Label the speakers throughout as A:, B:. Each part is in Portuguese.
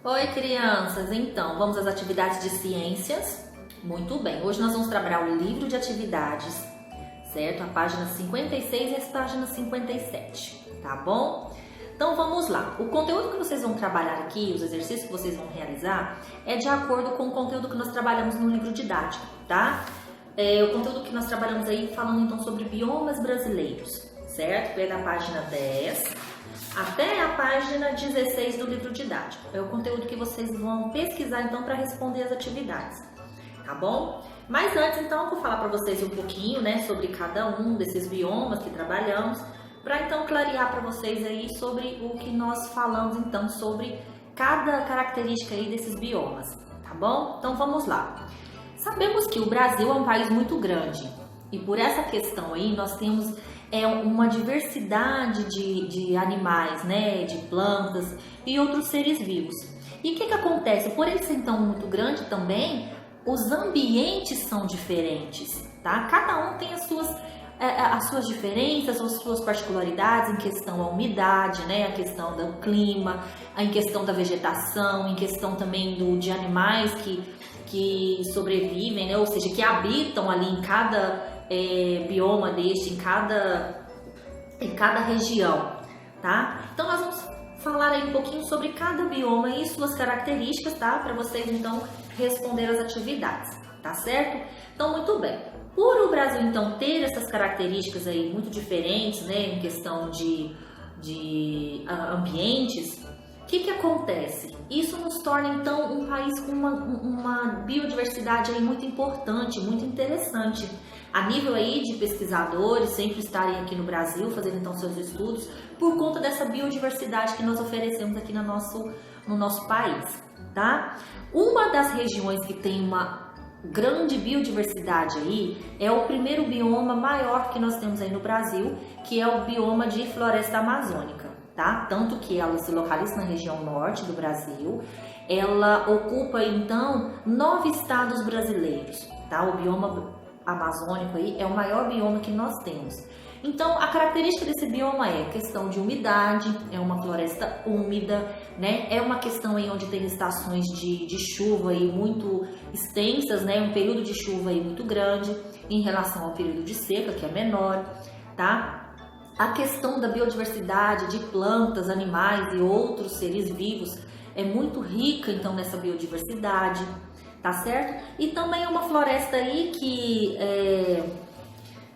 A: Oi, crianças! Então, vamos às atividades de ciências? Muito bem, hoje nós vamos trabalhar o livro de atividades, certo? A página 56 e a página 57, tá bom? Então vamos lá. O conteúdo que vocês vão trabalhar aqui, os exercícios que vocês vão realizar, é de acordo com o conteúdo que nós trabalhamos no livro didático, tá? O conteúdo que nós trabalhamos aí falando então sobre biomas brasileiros, certo? É da página 10 até a página 16 do livro didático. É o conteúdo que vocês vão pesquisar então para responder as atividades, tá bom? Mas antes então eu vou falar para vocês um pouquinho, né, sobre cada um desses biomas que trabalhamos, para então clarear para vocês aí sobre o que nós falamos então sobre cada característica aí desses biomas, tá bom? Então vamos lá. Sabemos que o Brasil é um país muito grande e por essa questão aí nós temos uma diversidade de animais, né, de plantas e outros seres vivos. E o que acontece? Por ele ser então muito grande também, os ambientes são diferentes, tá? Cada um tem as suas diferenças, as suas particularidades em questão da umidade, né, a questão do clima, em questão da vegetação, em questão também de animais que sobrevivem, né, ou seja, que habitam ali em cada bioma deste, em cada região, tá? Então nós vamos falar aí um pouquinho sobre cada bioma e suas características, tá? Para vocês então responder as atividades, tá certo? Então muito bem. Por o Brasil então ter essas características aí muito diferentes, né, em questão de ambientes, o que acontece? Isso nos torna então um país com uma biodiversidade aí muito importante, muito interessante. A nível aí de pesquisadores sempre estarem aqui no Brasil fazendo então seus estudos por conta dessa biodiversidade que nós oferecemos aqui no nosso país, tá? Uma das regiões que tem uma grande biodiversidade aí é o primeiro bioma maior que nós temos aí no Brasil, que é o bioma de floresta amazônica, tá? Tanto que ela se localiza na região norte do Brasil, ela ocupa então 9 estados brasileiros, tá? O bioma amazônico aí é o maior bioma que nós temos. Então, a característica desse bioma é a questão de umidade, é uma floresta úmida, né? É uma questão aí onde tem estações de chuva aí muito extensas, né? Um período de chuva aí muito grande em relação ao período de seca, que é menor, tá? A questão da biodiversidade de plantas, animais e outros seres vivos é muito rica, então, nessa biodiversidade, tá certo? E também é uma floresta aí que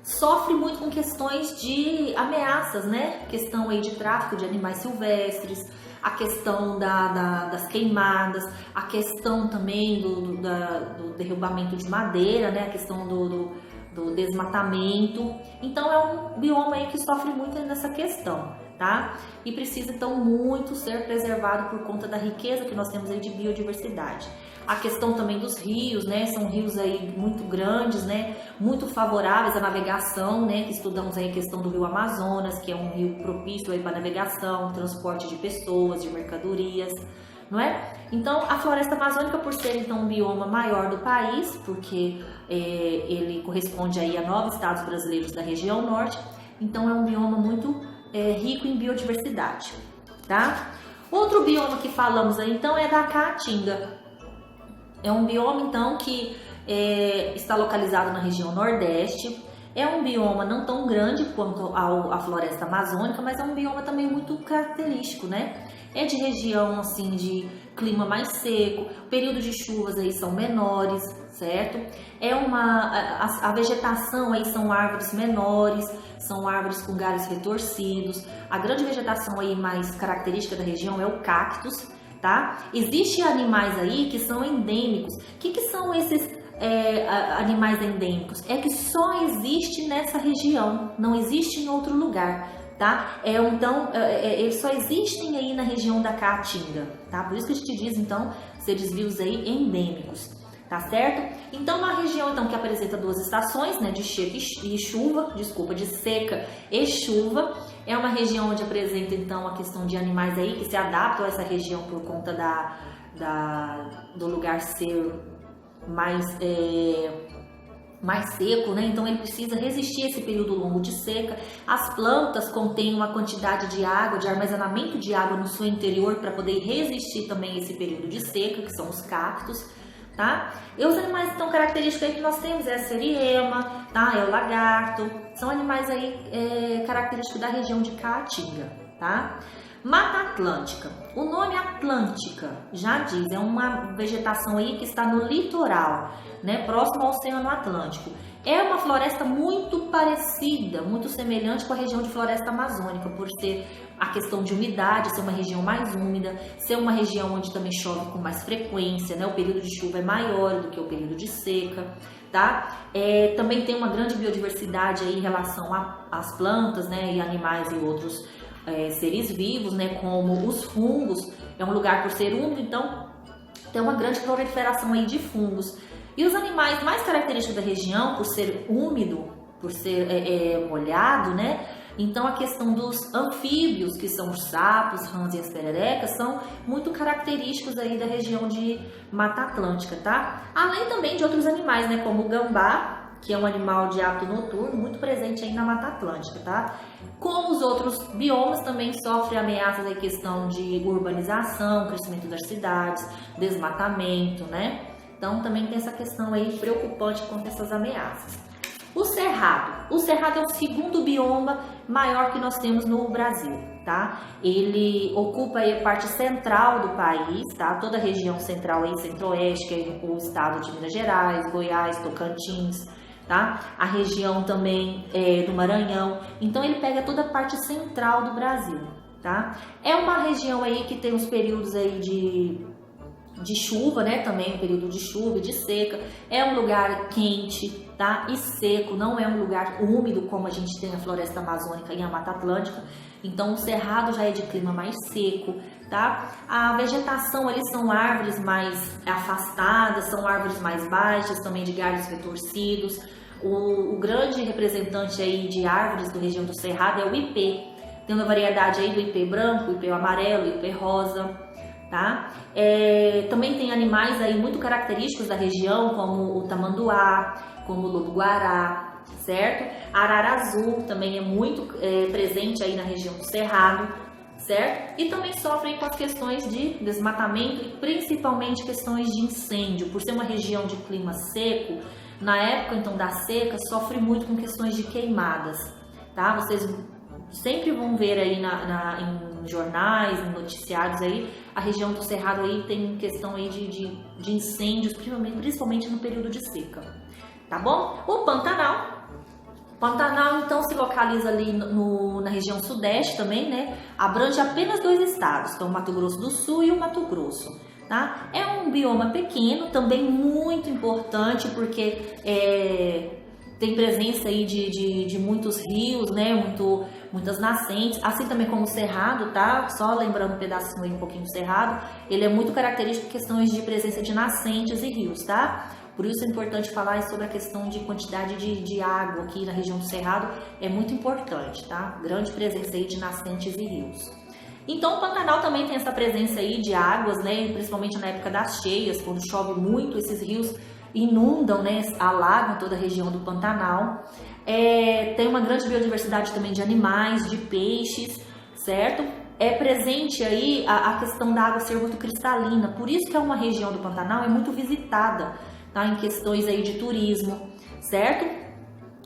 A: sofre muito com questões de ameaças, né? Questão aí de tráfico de animais silvestres, a questão das queimadas, a questão também do derrubamento de madeira, né? A questão do desmatamento. Então é um bioma aí que sofre muito nessa questão, tá? E precisa então muito ser preservado por conta da riqueza que nós temos aí de biodiversidade. A questão também dos rios, né? São rios aí muito grandes, né? Muito favoráveis à navegação, né? Que estudamos aí a questão do rio Amazonas, que é um rio propício aí para navegação, transporte de pessoas, de mercadorias, não é? Então, a floresta amazônica, por ser então um bioma maior do país, porque ele corresponde aí a 9 estados brasileiros da região norte, então é um bioma muito rico em biodiversidade, tá? Outro bioma que falamos aí então é da Caatinga. É um bioma então que está localizado na região nordeste. É um bioma não tão grande quanto a floresta amazônica, mas é um bioma também muito característico, né? É de região assim de clima mais seco, períodos de chuvas aí são menores, certo? A vegetação aí são árvores menores, são árvores com galhos retorcidos. A grande vegetação aí mais característica da região é o cactus, tá? Existem animais aí que são endêmicos. O que são esses animais endêmicos? É que só existe nessa região, não existe em outro lugar, tá? Então, eles só existem aí na região da Caatinga, tá? Por isso que a gente diz, então, seres vivos aí endêmicos, tá certo? Então, uma região, então, que apresenta 2 estações, né? De seca de seca e chuva. É uma região onde apresenta, então, a questão de animais aí que se adaptam a essa região por conta do lugar ser mais mais seco, né? Então ele precisa resistir a esse período longo de seca. As plantas contêm uma quantidade de água, de armazenamento de água no seu interior para poder resistir também a esse período de seca, que são os cactos, tá? E os animais então característicos aí que nós temos é a seriema, tá? É o lagarto, são animais aí característicos da região de Caatinga, tá? Mata Atlântica. O nome Atlântica já diz, é uma vegetação aí que está no litoral, né, próximo ao Oceano Atlântico. É uma floresta muito parecida, muito semelhante com a região de floresta amazônica, por ser a questão de umidade, ser uma região mais úmida, ser uma região onde também chove com mais frequência, né, o período de chuva é maior do que o período de seca, tá? Também tem uma grande biodiversidade aí em relação às plantas, né, e animais e outros seres vivos, né, como os fungos. É um lugar por ser úmido, então tem uma grande proliferação aí de fungos. E os animais mais característicos da região, por ser úmido, por ser molhado, né, então a questão dos anfíbios, que são os sapos, rãs e as pererecas, são muito característicos aí da região de Mata Atlântica, tá? Além também de outros animais, né, como o gambá, que é um animal de hábito noturno, muito presente aí na Mata Atlântica, tá? Como os outros biomas também sofrem ameaças em questão de urbanização, crescimento das cidades, desmatamento, né? Então também tem essa questão aí preocupante quanto a essas ameaças. O cerrado é o segundo bioma maior que nós temos no Brasil, tá? Ele ocupa aí a parte central do país, tá? Toda a região central aí, centro-oeste, que é o estado de Minas Gerais, Goiás, Tocantins, tá? A região também do Maranhão. Então ele pega toda a parte central do Brasil, tá? É uma região aí que tem os períodos aí de chuva, né? Também um período de chuva e de seca. É um lugar quente, tá? E seco, não é um lugar úmido como a gente tem a floresta amazônica e a Mata Atlântica. Então o cerrado já é de clima mais seco, tá? A vegetação ali são árvores mais afastadas, são árvores mais baixas, também de galhos retorcidos. O grande representante aí de árvores da região do cerrado é o ipê. Tem uma variedade aí do ipê branco, ipê amarelo, ipê rosa, tá? Também tem animais aí muito característicos da região, como o tamanduá, como o lobo-guará, certo? A arara azul também é muito presente aí na região do cerrado, certo? E também sofrem com as questões de desmatamento e principalmente questões de incêndio. Por ser uma região de clima seco, na época então da seca, sofre muito com questões de queimadas, tá? Vocês sempre vão ver aí em jornais, em noticiários aí, a região do cerrado aí tem questão aí de incêndios, principalmente no período de seca, tá bom? O Pantanal então se localiza ali na região sudeste também, né? Abrange apenas 2 estados, que é o Mato Grosso do Sul e o Mato Grosso, tá? É um bioma pequeno, também muito importante, porque tem presença aí de muitos rios, né? Muitas nascentes, assim também como o cerrado, tá? Só lembrando um pedacinho aí, um pouquinho do cerrado, ele é muito característico em questões de presença de nascentes e rios, tá? Por isso é importante falar sobre a questão de quantidade de água aqui na região do cerrado, é muito importante, tá? Grande presença aí de nascentes e rios. Então o Pantanal também tem essa presença aí de águas, né? Principalmente na época das cheias, quando chove muito, esses rios inundam, né? Alagam toda a região do Pantanal. Tem uma grande biodiversidade também de animais, de peixes, certo? É presente aí a questão da água ser muito cristalina, por isso que é uma região do Pantanal muito visitada, tá? Em questões aí de turismo, certo?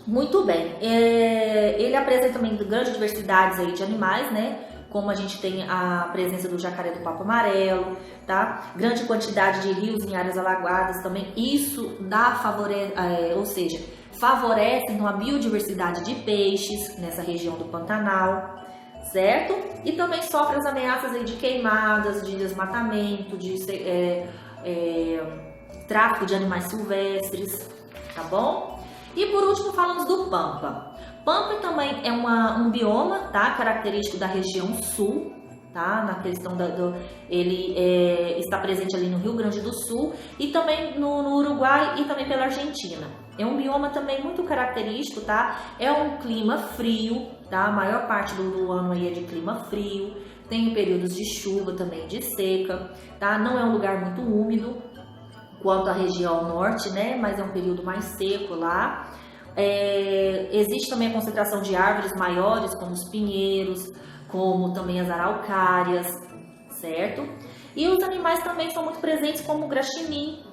A: Muito bem. Ele apresenta também grandes diversidades aí de animais, né? Como a gente tem a presença do jacaré do papo amarelo, tá? Grande quantidade de rios em áreas alagoadas também. Isso favorece então, a biodiversidade de peixes nessa região do Pantanal, certo? E também sofre as ameaças aí de queimadas, de desmatamento, de tráfico de animais silvestres, tá bom? E por último falamos do Pampa. Pampa também é um bioma, tá? Característico da região sul, tá? Na questão ele está presente ali no Rio Grande do Sul e também no Uruguai e também pela Argentina. É um bioma também muito característico, tá? É um clima frio, tá? A maior parte do ano aí é de clima frio. Tem períodos de chuva também, de seca, tá? Não é um lugar muito úmido, quanto à região norte, né? Mas é um período mais seco lá. Existe também a concentração de árvores maiores, como os pinheiros, como também as araucárias, certo? E os animais também são muito presentes, como o graxaim,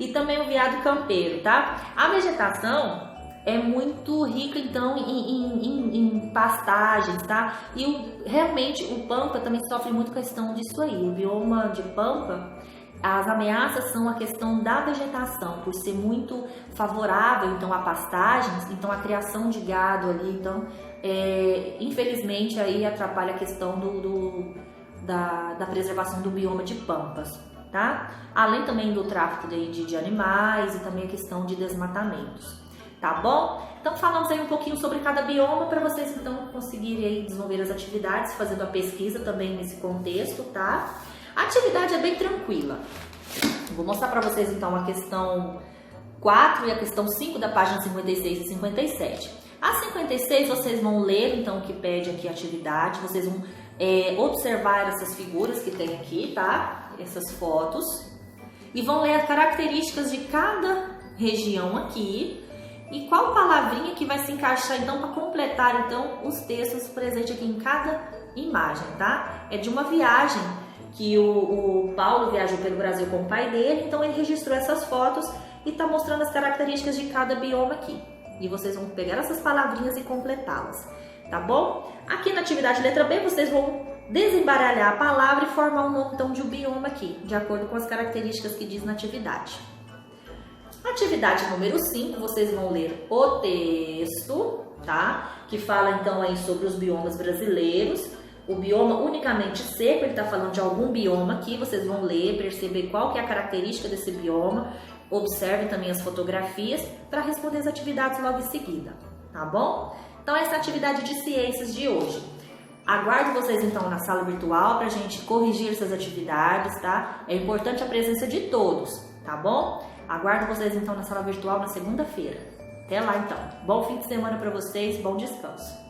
A: e também o veado campeiro, tá? A vegetação é muito rica, então, em pastagens, tá? E realmente o Pampa também sofre muito questão disso aí. O bioma de Pampa, as ameaças são a questão da vegetação, por ser muito favorável, então, a pastagens, então, a criação de gado ali, então, infelizmente, aí atrapalha a questão da preservação do bioma de Pampas, tá? Além também do tráfico de animais e também a questão de desmatamentos. Tá bom? Então falamos aí um pouquinho sobre cada bioma para vocês então conseguirem aí desenvolver as atividades, fazendo a pesquisa também nesse contexto, tá? A atividade é bem tranquila. Vou mostrar para vocês então a questão 4 e a questão 5 da página 56 e 57. A 56 vocês vão ler então o que pede aqui a atividade, vocês vão observar essas figuras que tem aqui, tá? Essas fotos. E vão ler as características de cada região aqui. E qual palavrinha que vai se encaixar então para completar então os textos presentes aqui em cada imagem, tá? É de uma viagem que o Paulo viajou pelo Brasil com o pai dele, então ele registrou essas fotos e tá mostrando as características de cada bioma aqui. E vocês vão pegar essas palavrinhas e completá-las, tá bom? Aqui na atividade letra B vocês vão desembaralhar a palavra e formar um nome então de um bioma aqui, de acordo com as características que diz na atividade. Atividade número 5, vocês vão ler o texto, tá? Que fala então aí sobre os biomas brasileiros. O bioma unicamente seco, ele tá falando de algum bioma aqui, vocês vão ler, perceber qual que é a característica desse bioma. Observem também as fotografias para responder as atividades logo em seguida, tá bom? Então essa é a atividade de ciências de hoje. Aguardo vocês então na sala virtual para a gente corrigir essas atividades, tá? É importante a presença de todos, tá bom? Aguardo vocês então na sala virtual na segunda-feira. Até lá então. Bom fim de semana para vocês, bom descanso.